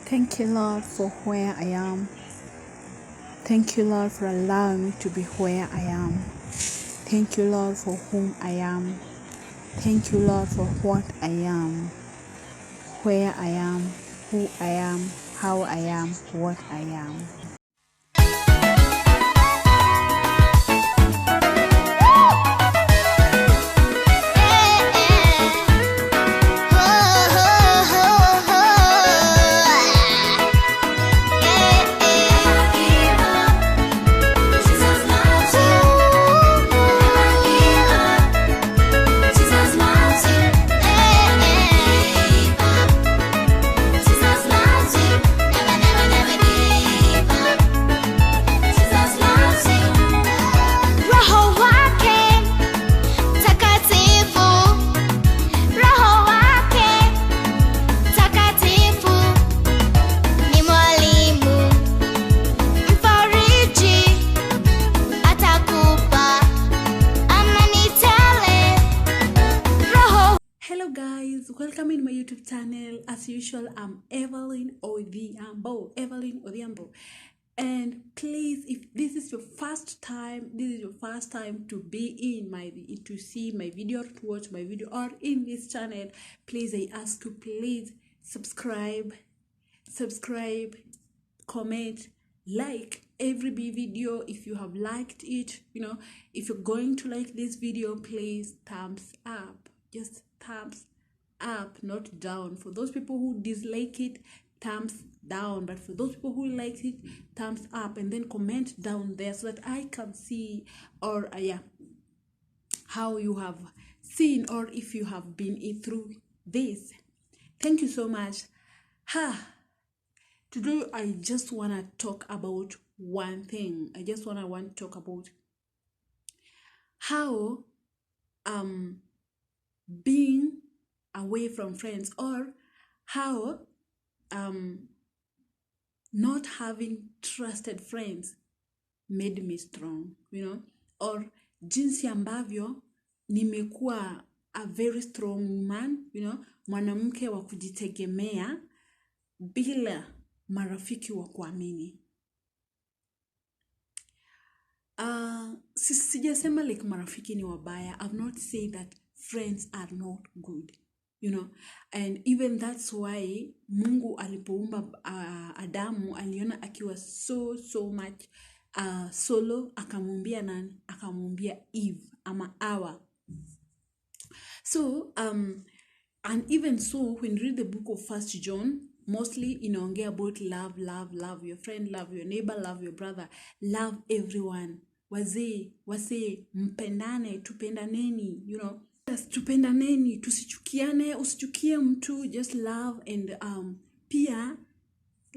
Thank you, Lord, for where I am. Thank you, Lord, for allowing me to be where I am. Thank you, Lord, for whom I am. Thank you, Lord, for what I am, where I am, who I am, how I am, what I am. Welcome in my YouTube channel. As usual, I'm Evelyn Odhiambo. And please, if this is your first time to be to see my video, to watch my video, or in this channel, please, I ask you, please subscribe, comment, like every video. If you have liked it, if you're going to like this video, please thumbs up, just thumbs up, not down. For those people who dislike it, thumbs down, but for those people who like it, thumbs up, and then comment down there so that I can see or how you have seen, or if you have been through this. Thank you so much. Today I just want to talk about one thing. I just want to talk about how being away from friends, or how not having trusted friends made me strong, or jinsi ambavyo nimekuwa a very strong woman, mwanamke wa kujitegemea bila marafiki wa kuamini. Sijasema like marafiki ni wabaya. I've not said that friends are not good. And even that's why Mungu alipoumba Adamu aliona akiwa so much solo, akamumbia Eve ama Hawa. So and even so, when you read the book of 1 John, mostly inaongea about love your friend, love your neighbor, love your brother, love everyone. Wazee mpendane, tupendaneni, tupendaneni, tusichukiane, usichukie mtu, just love. And pia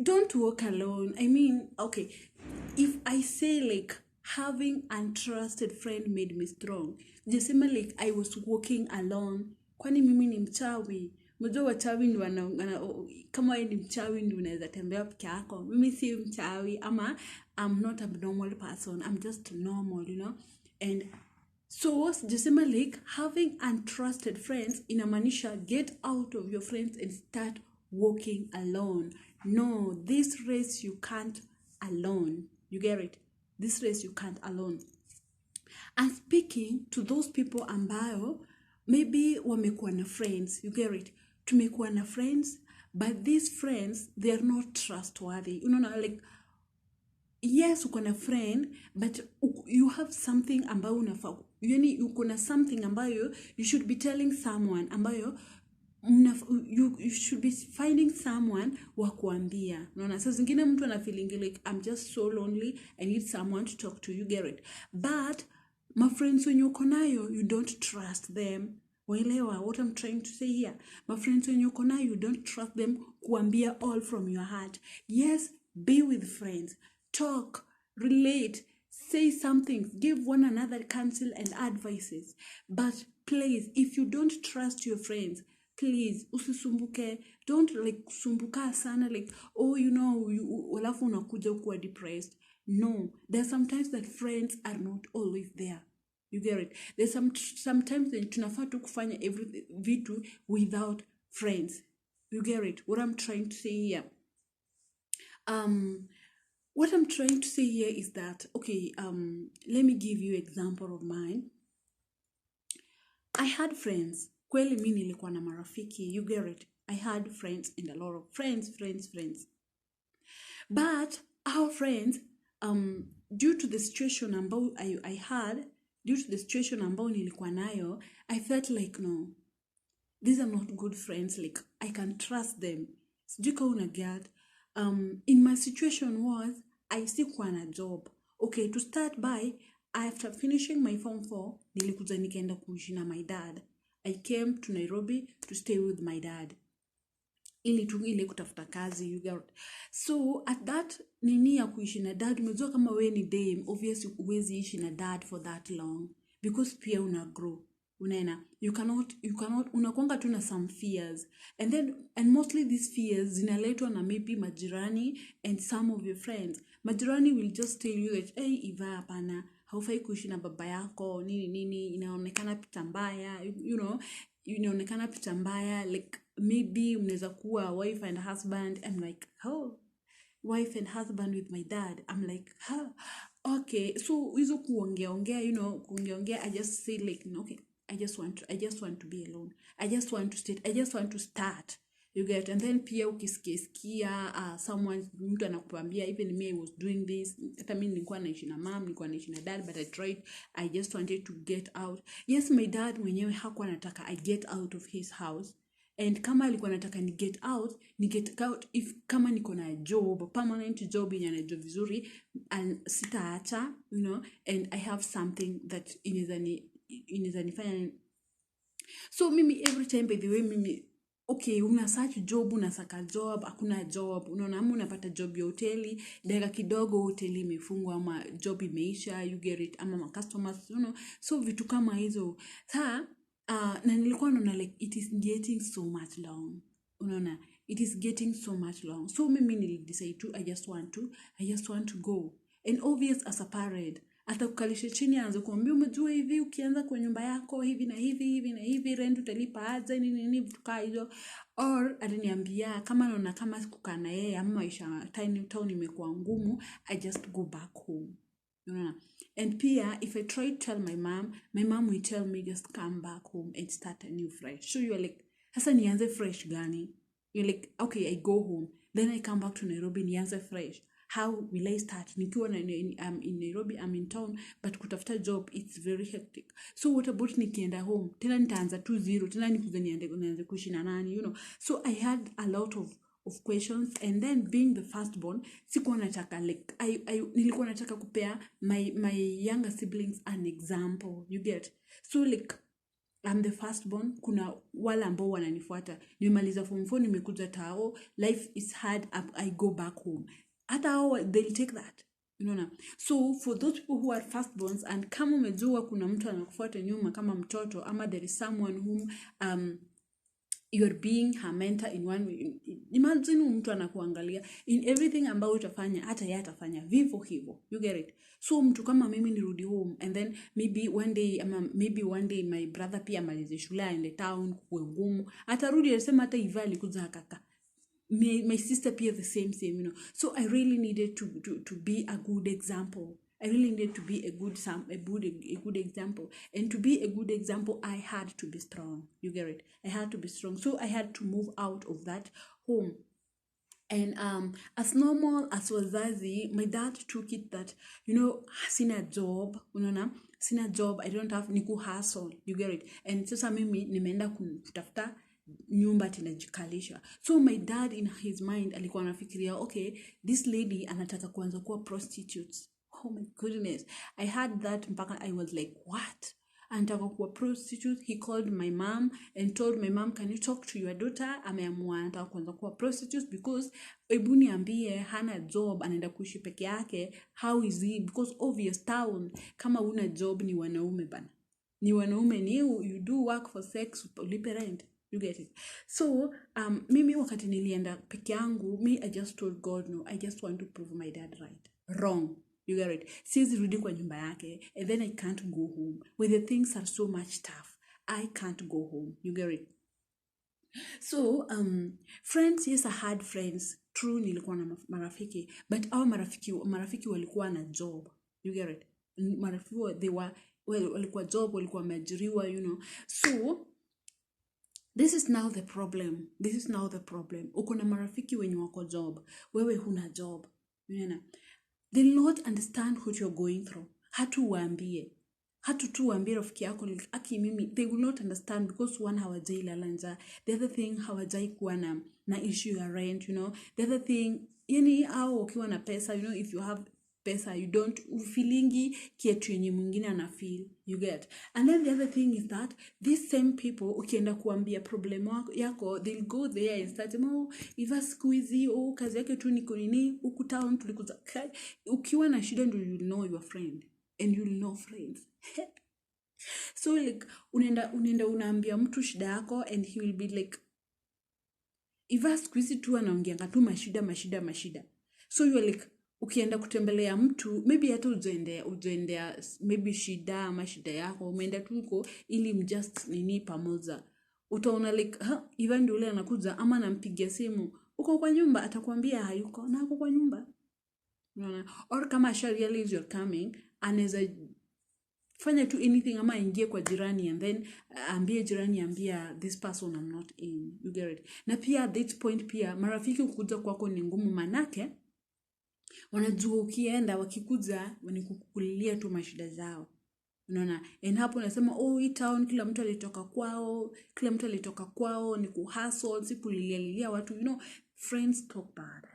don't walk alone. I mean, okay, if I say like having untrusted friend made me strong, jasema like I was walking alone, kwani mimi ni mchawi? Mjua wachawi ndio kama wewe ni mchawi ndio unaweza tembea peke yako. Mimi si mchawi, ama I'm not a normal person, I'm just normal, And so, jasema like having untrusted friends inamaanisha get out of your friends and start walking alone. No, this race you can't alone. You get it? This race you can't alone. And speaking to those people ambayo maybe wamekuwa na friends, you get it? Tumekuwa na friends, but these friends, they are not trustworthy. Like, yes, uko na friend, but you have something ambayo unafaa. Uko na something ambayo you should be telling someone, ambayo you should be finding someone wa kuambia. Sasa zingine mtu ana feeling like I'm just so lonely, I need someone to talk to, you get it? But my friends when uko nayo, you don't trust them. Waelewa what I'm trying to say here? My friends when uko nayo, you don't trust them kuambia all from your heart. Yes, be with friends, talk, relate, say something, give one another counsel and advices. But please, if you don't trust your friends, please, usisumbuke. Don't like sumbuka sana like, alafu unakuja kuwa depressed. No, there are sometimes that friends are not always there. You get it? There's sometimes that tunafaa tu kufanya vitu without friends. You get it? What I'm trying to say here. What I'm trying to say here is that, okay, let me give you example of mine. I had friends. Kweli mi nilikuwa na marafiki, you get it. I had friends and a lot of friends. But our friends, due to the situation ambao I had, due to the situation ambao nilikuwa nayo, I felt like, no, these are not good friends. Like, I can trust them. Sijui kama una get. In my situation was, I sikuwa na job. Okay, to start by, after finishing my form 4, nilikuja nikaenda kuishi na my dad. I came to Nairobi to stay with my dad. Ili tu ile kutafuta kazi, you get. So at that nini ya kuishi na dad, umejua kama we ni dame, obviously huwezi ishi na dad for that long because pia una grow. Unaena, you cannot unakuanga tu na some fears, and mostly these fears zinaletwa na maybe majirani and some of your friends. Majirani will just tell you that, hey, Iva, hapana, haufai kuishi na baba yako, nini, inaonekana picha mbaya, you know, inaonekana picha mbaya, like maybe mnaweza kuwa wife and husband. I'm like, oh, wife and husband with my dad. I'm like, huh, okay. So hizo kuongea, you know, kuongea, I just say like, okay, I just want to be alone. I just want to start. You get. And then pia ukisikia someone, mtu anakuambia, even me, I was doing this. Hata mimi nilikuwa naishi na mom, nilikuwa naishi na dad, but I just wanted to get out. Yes, my dad mwenyewe hakuwa anataka I get out of his house. And kama alikuwa anataka ni get out if kama niko na job, permanent job yenye anajua vizuri, sitaacha, you know, and I have something that inaweza nifanya. So mimi every time, by the way, mimi, okay, una search job, unasaka job, hakuna job, unaona, ama unapata job ya hoteli, dakika kidogo hoteli imefungwa ama job imeisha, you get it, ama customers, you know. So vitu kama hizo. Na nilikuwa naona like it is getting so much long. Unaona, it is getting so much long. So mimi nilidecide to, I just want to go. And obvious as a parent, atakukalisha chini aanze kuambia, umejua hivi ukianza kwa nyumba yako hivi na hivi rent utalipa aje nini vitu kama hizo. Or ataniambia kama naona kama kukaa na yeye ama maisha tiny town imekuwa ngumu, I just go back home. You know. And pia, if I try to tell my mom will tell me just come back home and start a new fresh. So you're like, sasa nianze fresh gani? You're like, okay, I go home. Then I come back to Nairobi, nianze fresh. How will I start? Nikiwa I'm in Nairobi, I'm in town, but kutafuta job, it's very hectic. So what about nikienda home? Tena nitaanza 2-0, tena nikuja nianze kuishi na nani, you know. So I had a lot of questions, and then being the firstborn, sikuwa nataka like nilikuwa nataka kupea my younger siblings an example, you get. So like I'm the firstborn, kuna wale ambao wananifuata, nimemaliza form 4, nimekuja tao, life is hard, I go back home. Hata hao they'll take that, you know. So for those people who are firstborns, and kama umejua kuna mtu anakufuata nyuma kama mtoto, ama there is someone whom you're being her mentor in one way. Imagine mtu anakuangalia in everything ambao utafanya, hata yeye atafanya vivyo hivyo, you get it. So mtu kama mimi nirudi home, and then maybe one day my brother pia amalize shule aende town kuwe ngumu, atarudi asema hata Iva alikuja kaka. My sister pia the same, you know. So I really needed to be a good example. I really needed to be a good example. And to be a good example, I had to be strong. You get it? I had to be strong. So I had to move out of that home. And as normal as wazazi, my dad took it that, you know, sina job, I don't have niku hustle, you get it. And sasa mimi nimeenda kutafuta nyumba tinajikalisha. So my dad in his mind alikuwa anafikiria, okay, this lady anataka kuanza kuwa prostitutes. Oh my goodness. I heard that mpaka I was like, what? Anataka kuwa prostitute. He called my mom and told my mom, can you talk to your daughter? Ameamua anataka kuanza kuwa prostitute because ebu niambie hana job, anaenda kuishi peke yake. How is he? Because obvious town, kama una job ni wanaume bana. Ni wanaume ni you do work for sex, ulipe rent. You get it? So, mimi wakati nilienda peke yangu, I just told God, no, I just want to prove my dad right. Wrong. You get it? Siwezi rudi kwa nyumba yake, and then I can't go home. When the things are so much tough, I can't go home. You get it? So, friends, yes, I had friends. true nilikuwa na marafiki, but our marafiki walikuwa na job, you get it. Marafiki walikuwa job, walikuwa wameajiriwa, so this is now the problem. Uko na marafiki wenye wako job, wewe huna job, they'll not understand what you're going through. Hatu tu waambie rafiki yako aki mimi, they will not understand because one hawajai lala njaa, the other thing hawajai kuwa na issue ya rent, the other thing au ukiwa na pesa, if you have pesa, you don't feelingi kitu yenye mwingine ana feel, you get. And then the other thing is that these same people ukienda kuambia problem yako, they'll go there and start iva squeezy, kazi yake tu niko nini huku town tulikuza. Ukiwa na shida ndio you know your friend and you'll know friends. So like unaenda unaambia mtu shida yako and he will be like iva squeezy tu anaongeanga tu mashida. So you're like ukienda kutembelea mtu, maybe hata ujoendea maybe shida ama shida yako, umeenda tu huko ili mjust nini pamoja, utaona like even ndio ule anakuja ama nampigia simu uko kwa nyumba, atakwambia hayuko na uko kwa nyumba, unaona. Or kama she realize you're coming, anaweza fanya tu anything ama ingie kwa jirani and then ambie jirani this person I'm not in, you get it. Na pia at that point pia marafiki kukuja kwako ni ngumu, manake wanajua ukienda wakikuja wanikukulilia tu mashida zao, unaona. And hapo unasema hii town kila mtu alitoka kwao ni kuhustle, si kulilia watu, friends talk bad.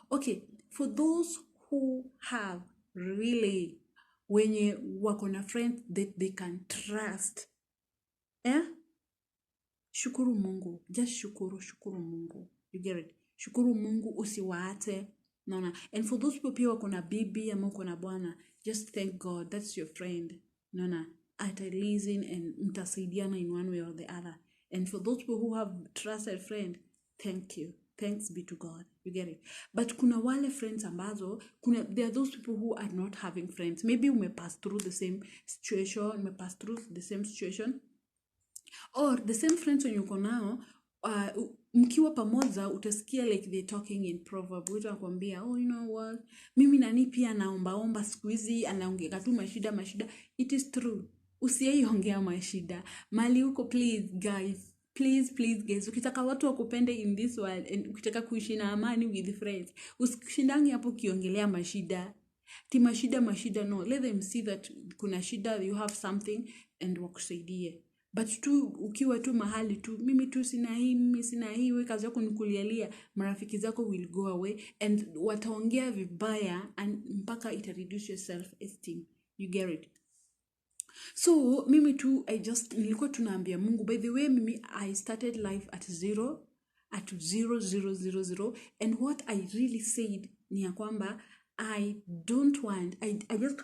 Okay, for those who have really wenye wako na friends that they can trust, shukuru Mungu, just shukuru Mungu, you get it. Shukuru Mungu, usiwaate, naona. And for those people pia wako na bibi ama wako na bwana, just thank God that's your friend, naona. Listen and mtasaidiana in one way or the other. And for those people who have trusted friend, thank you, thanks be to God, you get it. But kuna wale friends ambazo there are those people who are not having friends. Maybe umepass through the same situation, or the same friends when uko nao, mkiwa pamoja utasikia like they talking in proverb, utakwambia you know what, mimi nani pia naomba siku hizi anaongea tu mashida. It is true, usiaiongea mashida mali huko. Please guys, ukitaka watu wakupende in this world and ukitaka kuishi na amani with friends, usishindangi hapo kiongelea mashida. Mashida no, let them see that kuna shida, you have something and wakusaidie. But tu ukiwa tu mahali tu mimi tu sina hii, wewe kazi yako nikulialia, marafiki zako will go away and wataongea vibaya and mpaka ita reduce your self esteem, you get it. So mimi tu nilikuwa tunaambia Mungu, by the way mimi I started life at 0 and what I really said ni ya kwamba I just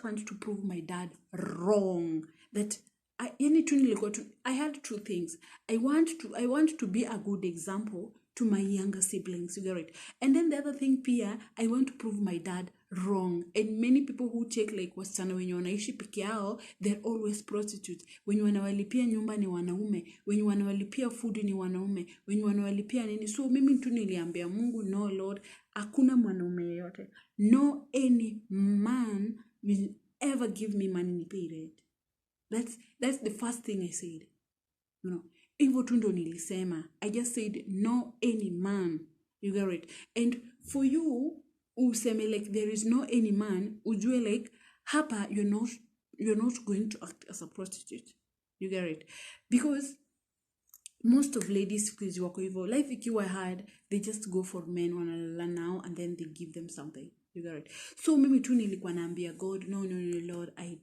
want to prove my dad wrong, that I had two things. I want to be a good example to my younger siblings, you get it. And then the other thing pia, I want to prove my dad wrong. And many people who take like wasichana wenye wanaishi peke yao, they're always prostitutes. Wenye wanawalipia nyumba ni wanaume, wenye wanawalipia food ni wanaume, wenye wanawalipia nini. So mimi tu niliambia Mungu, no Lord, hakuna mwanaume yeyote, no any man will ever give me money ni pay rent. That's the first thing I said, hivyo tu ndo nilisema. I just said no any man, you get it. And for you useme like there is no any man, ujue like hapa you're not going to act as a prostitute, you get it. Because most of ladies kizi wako hivyo, life ikiwa hard, they just go for men wanalala now and then they give them something, you get it. So mimi tu nilikuwa naambia God, no Lord, I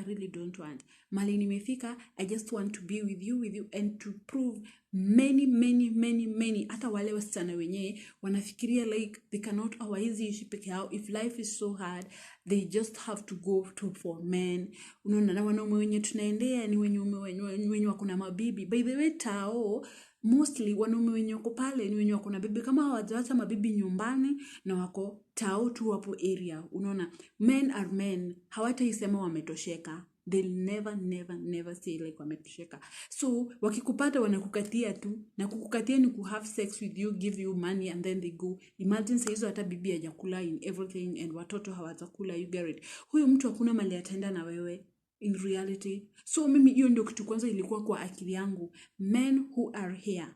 really don't want. Mali nimefika, I just want to be with you and to prove many hata wale wasichana wenye wanafikiria like they cannot hawaizi ishi peke yao. If life is so hard, they just have to go for men. Unaona, na wanaume wenye tunaendea ni wenye wako na mabibi. By the way, tao mostly wanaume wenye wako pale ni wenye wako na bibi, kama hawajaacha mabibi nyumbani na wako tao tu hapo area. Unaona, men are men, hawataisema wametosheka. they'll never say like wametosheka. So wakikupata wanakukatia tu, na kukukatia ni ku have sex with you, give you money and then they go. Imagine saa hizo hata bibi hajakula in everything and watoto hawatakula, you get it. Huyu mtu hakuna mali ataenda na wewe in reality. So mimi hiyo ndio kitu kwanza ilikuwa kwa akili yangu. Men who are here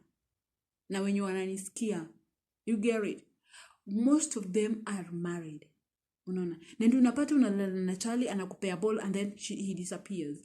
na wenye wananisikia, you get it, most of them are married. Unaona, na ndio unapata unalala na Charlie anakupea ball and then he disappears.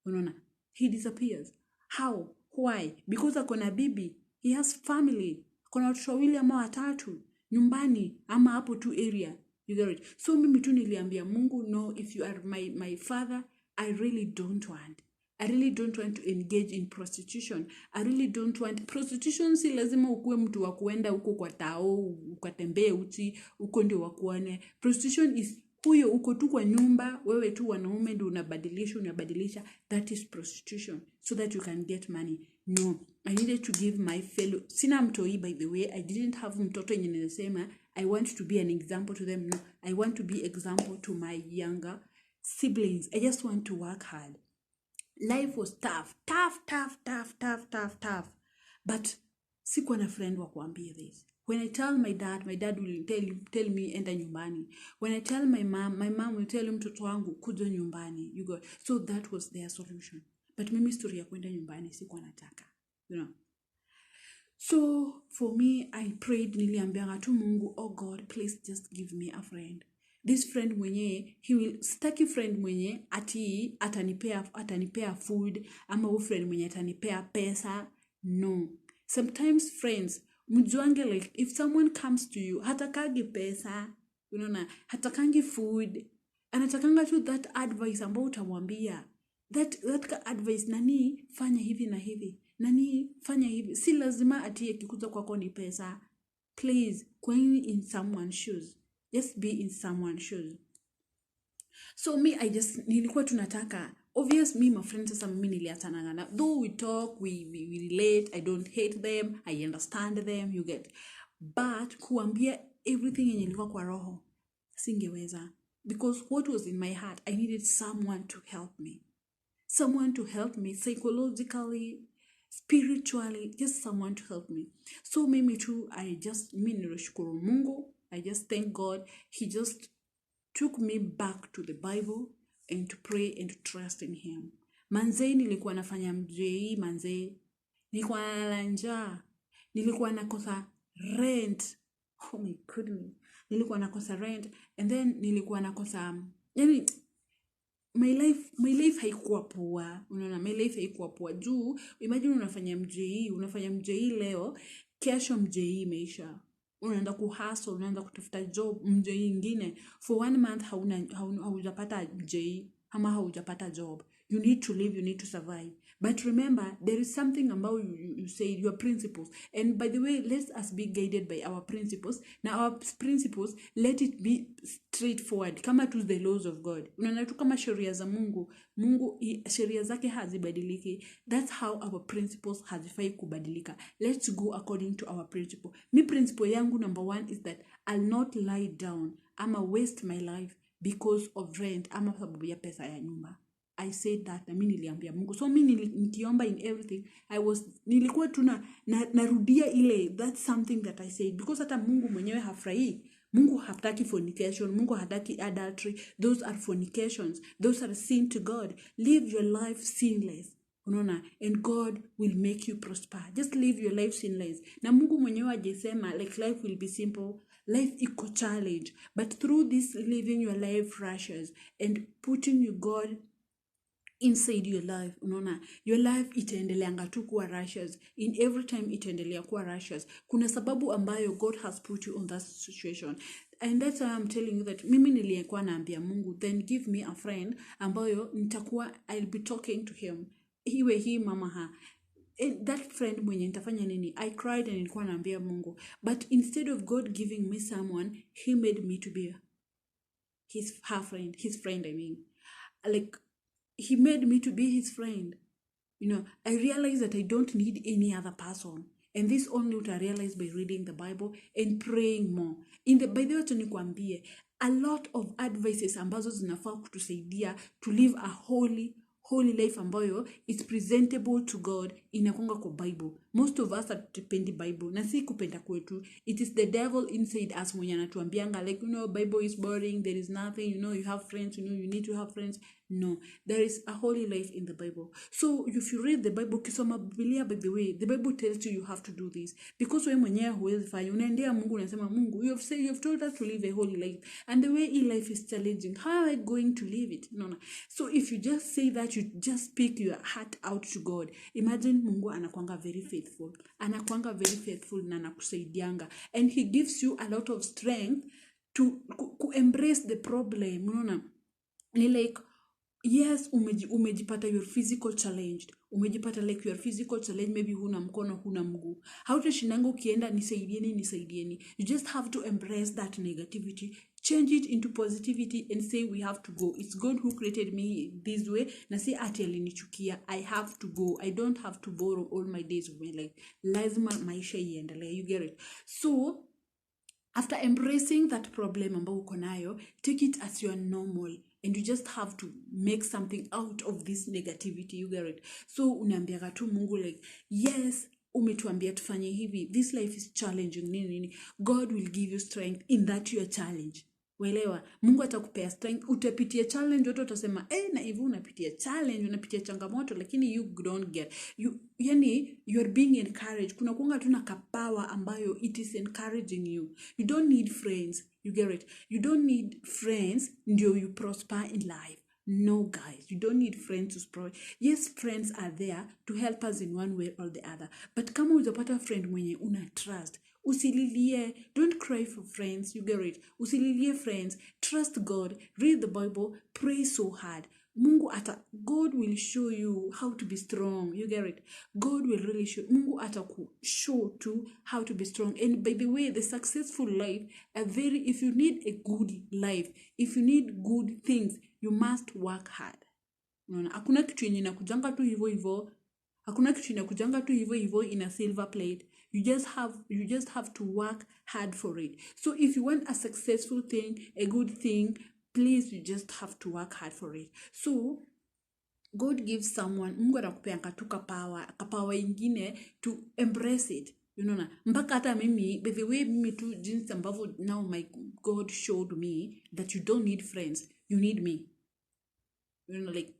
Unaona, he disappears. How? Why? Because akona bibi, he has family, akona watoto wawili ama watatu nyumbani ama hapo tu area, you get it. So mimi tu niliambia Mungu, no, if you are my father, I really don't want to engage in prostitution. I really don't want prostitution. Si lazima ukue mtu wa kuenda huko kwa tao ukatembee uchi uko ndio wakuone. Prostitution is huyo uko tu kwa nyumba, wewe tu wanaume ndio unabadilisha. That is prostitution, so that you can get money. No, I needed to give my fellow, sina mtoi by the way, I didn't have mtoto yenye ninasema I want to be an example to them. No, I want to be example to my younger siblings. I just want to work hard. Life was tough. But sikuwa na friend wa kuambia this. When I tell my dad will tell me enda nyumbani. When I tell my mom will tell mtoto wangu kuja nyumbani. You go. So that was their solution. But mimi story ya kwenda nyumbani sikuwa nataka. You know. So for me, I prayed, niliambianga tu Mungu, oh God, please just give me a friend. This friend mwenye, staki friend mwenye ati atanipea food, ama u friend mwenye atanipea pesa. No. Sometimes friends, mjuange like, if someone comes to you, hatakangi pesa, unaona, hatakangi food, anatakanga tu that advice ambao utamwambia. That advice, nani fanya hivi na hivi, nani fanya hivi. Si lazima ati akikuja kwako ni pesa. Please, going in someone's shoes. Just be in someone's shoes. So me, nilikuwa tunataka, obvious me, my friends, sasa mimi niliachana na. Though we talk, we relate, I don't hate them, I understand them, you get. But kuambia everything yenye ilikuwa kwa roho, singeweza. Because what was in my heart, I needed someone to help me. Someone to help me psychologically, spiritually, just someone to help me. So mimi too, mimi nilishukuru Mungu. I just thank God. He just took me back to the Bible and to pray and to trust in him. Manze nilikuwa nafanya mjei, manze nilikuwa nalala njaa, nilikuwa nakosa rent. Oh my goodness. Nilikuwa nakosa rent, and then nilikuwa nakosa, yani my life haikuwa poa. Unaona, my life haikuwa poa juu imagine unafanya mjei leo, kesho mjei imeisha. Unaenda kuhustle, unaenda kutafuta job mjei ingine. For 1 month haujapata mjei ama haujapata job. You need to live, you need to survive. But remember, there is something about you say, your principles. And by the way, let us be guided by our principles. Now our principles, let it be straightforward. Kama to the laws of God. Unaona tu kama sheria za Mungu. Mungu sheria zake hazibadiliki. That's how our principles hazifai kubadilika. Let's go according to our principle. Mi principle yangu number 1 is that I'll not lie down. I'ma waste my life because of rent ama sababu ya pesa ya nyumba. I said that, na mimi niliambia Mungu. So mimi nikiomba in everything, nilikuwa tu narudia ile, that's something that I said. Because hata Mungu mwenyewe hafurahi. Mungu hataki fornication, Mungu hataki adultery. Those are fornications. Those are sin to God. Live your life sinless. Unaona, and God will make you prosper. Just live your life sinless. Na Mungu mwenyewe ajesema like life will be simple. Life iko challenge. But through this living your life righteous and putting your God inside your life, unaona, your life itaendeleanga tu kuwa righteous. In every time itaendelea kuwa righteous. Kuna sababu ambayo God has put you on that situation. And that's why I'm telling you that mimi nilikuwa naambia Mungu, then give me a friend ambayo I'll be talking to him. Iwe hii mama ha. And that friend mwenye nitafanya nini? I cried and nilikuwa naambia Mungu. But instead of God giving me someone, he made me to be his friend, I mean. Like, he made me to be his friend. You know, I realized that I don't need any other person. And this only uta realize by reading the Bible and praying more. By the way, tunikwambie, a lot of advices ambazo zinafaa kutusaidia to live a holy life ambayo is presentable to God inakonga kwa Bible. Most of us hatupendi Bible. Na si kupenda kwetu. It is the devil inside us mwenye anatuambianga like, Bible is boring, there is nothing, you have friends, you need to have friends. No, there is a holy life in the Bible. So if you read the Bible, kisoma Biblia, by the way, the Bible tells you have to do this. Because wewe mwenyewe huwezi fanya, unaendea Mungu unasema Mungu, you have told us to live a holy life. And the way life is challenging, how are I going to live it? No. So if you just say that, you just speak your heart out to God. Imagine Mungu anakuanga very faithful. Anakuanga very faithful na anakusaidianga. And he gives you a lot of strength to embrace the problem. Unaona? Ni like, yes, umejipata your physical challenged. Umejipata like your physical challenge, maybe huna mkono, huna mguu. Hautashindango ukienda nisaidieni. You just have to embrace that negativity, change it into positivity and say we have to go. It's God who created me this way. Na say ati alinichukia, I have to go. I don't have to borrow all my days of my life. Lazima maisha iendelee. You get it? So after embracing that problem ambao uko nayo, take it as your normal. And you just have to make something out of this negativity. You get it? So unaambiaga tu Mungu like, yes, umetuambia tufanye hivi. This life is challenging. Nini. God will give you strength in that your challenge. Welewa, Mungu atakupea strength. Utapitia challenge, watu utasema, na hivi unapitia challenge, unapitia changamoto, lakini you don't get. You are being encouraged. Kuna kuanga tuna kapawa ambayo it is encouraging you. You don't need friends. You get it? You don't need friends ndio you prosper in life. No, guys, you don't need friends to prosper. Yes, friends are there to help us in one way or the other. But kama utapata friend mwenye una trust, usililie, don't cry for friends, you get it? Usililie friends, trust God, read the Bible, pray so hard. God will show you how to be strong. You get it? God will really show. Mungu show too how to be strong. And by the way, the successful life, if you need a good life, if you need good things, you must work hard. Hakuna kitu yenye inakujanga tu hivyo hivyo. Hakuna kitu inakujanga tu hivyo hivyo in a silver plate. You just have to work hard for it. So if you want a successful thing, a good thing, please, you just have to work hard for it. So God gives someone, Mungu anakupeanga tu kapawa ingine to embrace it. Mpaka hata mimi, by the way, mimi tu jinsi ambavyo now my God showed me that you don't need friends, you need me. Like,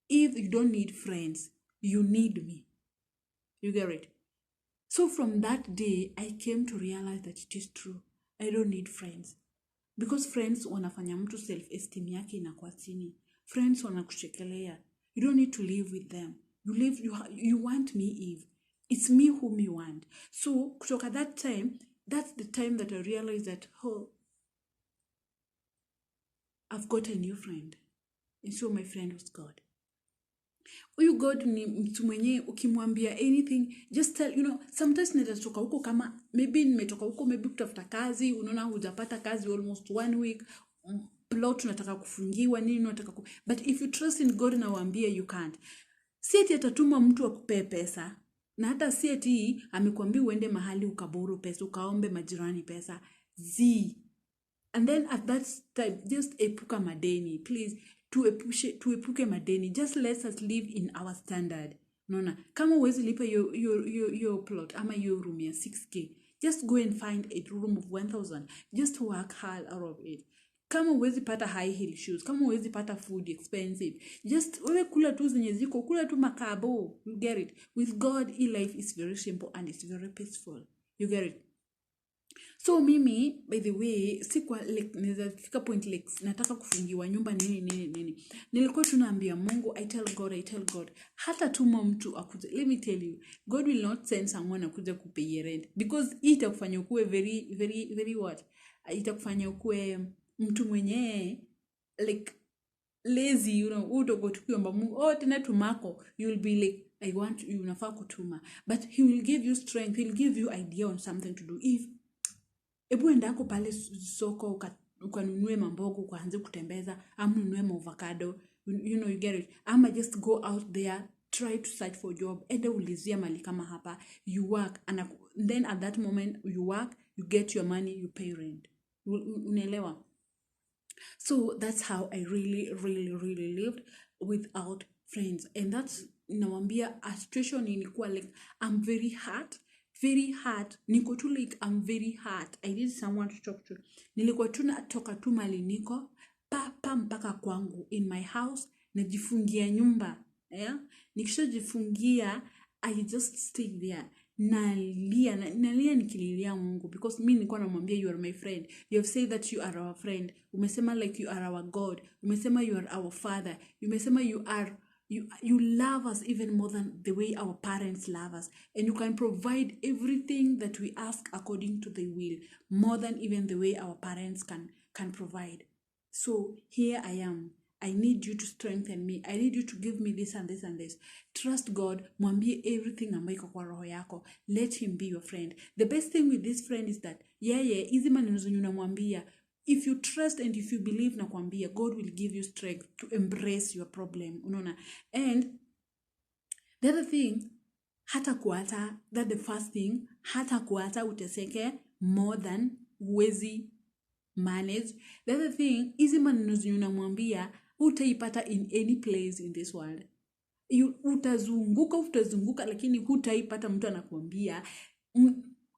if you don't need friends, you need me. You get it? So from that day, I came to realize that it is true. I don't need friends. Because friends wanafanya mtu self-esteem yake inakuwa chini. Friends wanakushekelea. You don't need to live with them. You want me, Eve. It's me whom you want. So kutoka that time, that's the time that I realized that, I've got a new friend. And so my friend was God. Huyu God ni mtu mwenye ukimwambia anything, just tell, sometimes nitatoka huko kama, maybe nimetoka huko, maybe kutafuta kazi, unaona hujapata kazi almost 1 week, plot unataka kufungiwa, nini unataka but if you trust in God na uambie you can't. Si eti atatuma mtu akupee pesa, na hata si eti amekwambia uende mahali ukaburu pesa, ukaombe majirani pesa. And then at that time, just epuka madeni, please. Tuepuke madeni. Just let us live in our standard. Nona, kama uwezi lipa your plot ama your room ya 6K, just go and find a room of 1,000. Just work hard out of it. Kama uwezi pata high heel shoes, kama uwezi pata food expensive, just wewe kula tu zenye ziko, kula tu makabo. You get it? With God, life is very simple and it's very peaceful. You get it? So mimi, by the way, sikuwa like nilifika point like nataka kufungiwa nyumba nini. Nilikuwa tunaambia Mungu, I tell God, hata tuma mtu akuje. Let me tell you, God will not send someone akuje kupay rent because itakufanya ukue very very very what? Itakufanya ukue mtu mwenye like lazy, utoko tukiomba Mungu, tena tumako, you'll be like, I want you, unafaa kutuma. But he will give you strength, he'll give you idea on something to do. If ebu endako pale soko ukanunue mambogo ukaanze kutembeza, ama ununue avocado, you get it. Ama just go out there, try to search for job, enda ulizia mali kama hapa, you work, and then at that moment you work, you get your money, you pay rent. Unaelewa? So that's how I really, really, really lived without friends. And that's, nawambia, a situation ilikuwa like, I'm very hurt. Niko tu like, I'm very hurt. I need someone to talk to. Nilikuwa tu natoka tu mali niko, papa mpaka kwangu, in my house, najifungia nyumba. Yeah? Nikishajifungia, I just stay there. Nalia nikililia Mungu, because mimi nilikuwa namwambia, you are my friend, you have said that you are our friend, umesema like you are our God, umesema you are our father, umesema you love us even more than the way our parents love us, and you can provide everything that we ask according to the will, more than even the way our parents can provide. So here I am. I need you to strengthen me. I need you to give me this and this and this. Trust God. Mwambie everything ambayo iko kwa roho yako. Let him be your friend. The best thing with this friend is that, hizi maneno zenye unamwambia, if you trust and if you believe na kuambia, God will give you strength to embrace your problem. Unaona? And the other thing, that the first thing, hata kuata uteseke more than uwezi manage. The other thing, hizi maneno zenye unamwambia, hutaipata in any place in this world. Utazunguka, lakini hutaipata mtu anakuambia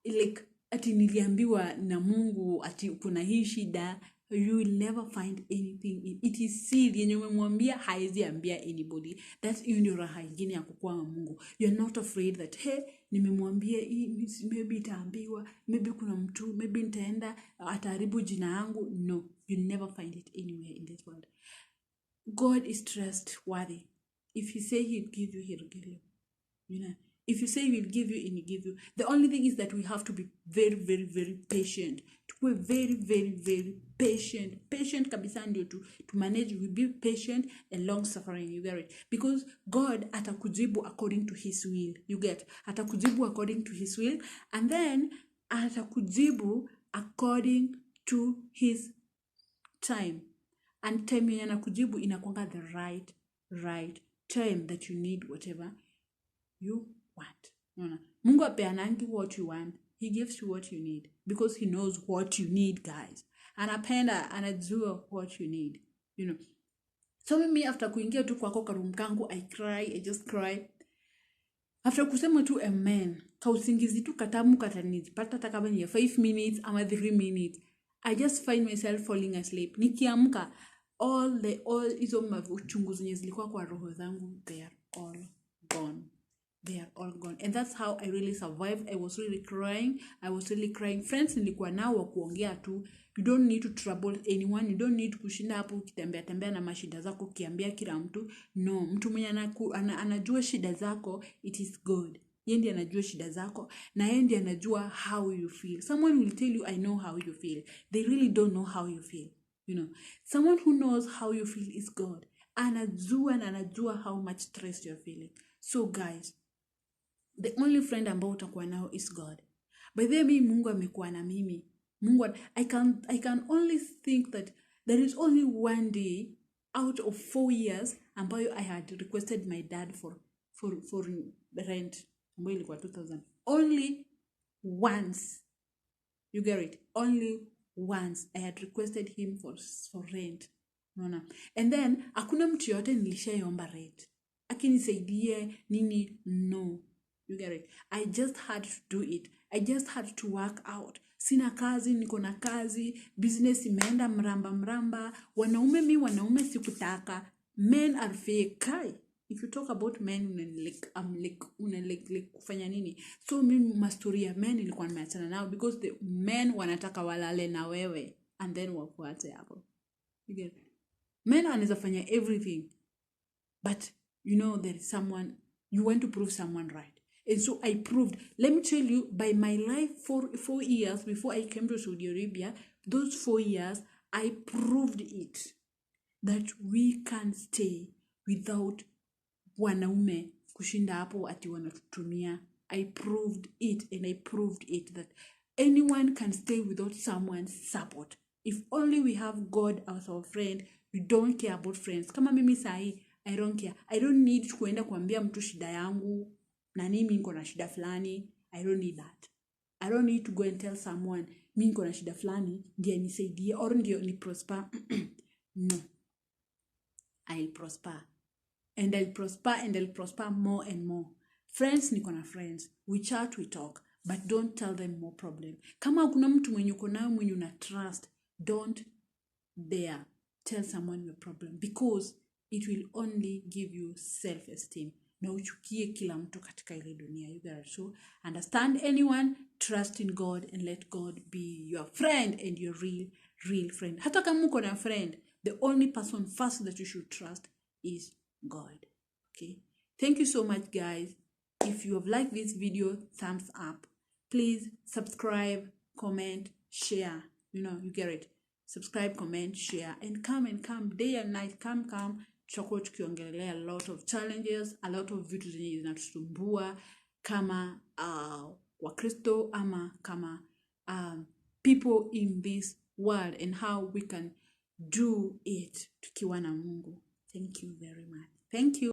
like ati niliambiwa na Mungu ati kuna hii shida. You will never find anything. It is seed yenye umemwambia haezi ambia anybody. That's ndio raha ingine ya kukua na Mungu. You are not afraid that, hey, nimemwambia hii, maybe itaambiwa, maybe kuna mtu, maybe nitaenda ataharibu jina yangu. No, you never find it anywhere in this world. God is trustworthy. If he say he'll give you, he'll give you. You know, if you say he will give you, he'll give you. The only thing is that we have to be very, very, very patient. We're very, very, very patient. Patient kabisa ndio to manage. We be patient and long suffering. You get it? Because God atakujibu according to his will. You get? Atakujibu according to his will. And then atakujibu according to his time. And time yenye anakujibu inakuanga the right time that you need whatever you want. No. Mungu apeanangi what you want. He gives you what you need. Because he knows what you need, guys. Anapenda, anajua what you need. You know. So mimi after kuingia tu kwako karoom kangu, I just cry. After kusema tu amen, kausingizi tu katamu katanipata hata kama ni 5 minutes ama 3 minutes. I just find myself falling asleep. Nikiamka, all hizo machungu zenye zilikuwa kwa roho zangu, they are all gone. And that's how I really survived. I was really crying. Friends nilikuwa nao wa kuongea tu. You don't need to trouble anyone. You don't need kushinda hapo ukitembea na mashida zako kiambia kila mtu. No, mtu mwenye anajua shida zako, it is God. Yeye ndiye anajua shida zako na yeye ndiye anajua how you feel. Someone will tell you, I know how you feel. They really don't know how you feel. You know, someone who knows how you feel is God. Anajua how much stress you're feeling. So guys, the only friend ambao utakuwa nao is God. By the way, Mungu amekuwa na mimi. I can only think that there is only one day out of 4 years ambayo I had requested my dad for rent. Ambayo ilikuwa 2000. Only once. You get it? Only once I had requested him for rent. Unaona? And then hakuna mtu yote nilishaomba rent. Akinisaidie nini? No. You get it? I just had to do it. I just had to work out. Sina kazi, niko na kazi, business imeenda mramba. Wanaume sikutaka. Men are fake. If you talk about men, kufanya nini? So mimi mastoria men ilikuwa nimeachana nao because the men wanataka walale na wewe and then wakuate hapo. You get it? Men wanaweza fanya everything. But you know there is someone, you want to prove someone right. And so I proved, let me tell you, by my life for 4 years before I came to Saudi Arabia, those 4 years, I proved it. That we can stay without wanaume kushinda hapo ati wanatutumia. I proved it and I proved it that anyone can stay without someone's support. If only we have God as our friend, we don't care about friends. Kama mimi sahi, I don't care. I don't need kuenda kuambia mtu shida yangu na mimi niko na shida fulani. I don't need that. I don't need to go and tell someone mimi niko na shida fulani ndiye nisaidie or ndio ni prosper. No. I'll prosper. And I'll prosper and I'll prosper more and more. Friends niko na friends. We chat, we talk. But don't tell them more problem. Kama kuna mtu mwenye uko nayo mwenye una trust, don't dare tell someone your problem. Because it will only give you self-esteem. Na uchukie kila mtu katika ile dunia. You gotta so understand anyone, trust in God and let God be your friend and your real friend. Hata kama uko na friend, the only person first that you should trust is God. Okay? Thank you so much, guys. If you have liked this video, thumbs up. Please subscribe, comment, share. You know, you get it. Subscribe, comment, share, and come day and night. Come. Tutakuwa tukiongelea a lot of challenges, a lot of vitu zenye zinatusumbua kama Wakristo ama kama people in this world and how we can do it tukiwa na Mungu. Thank you very much. Thank you.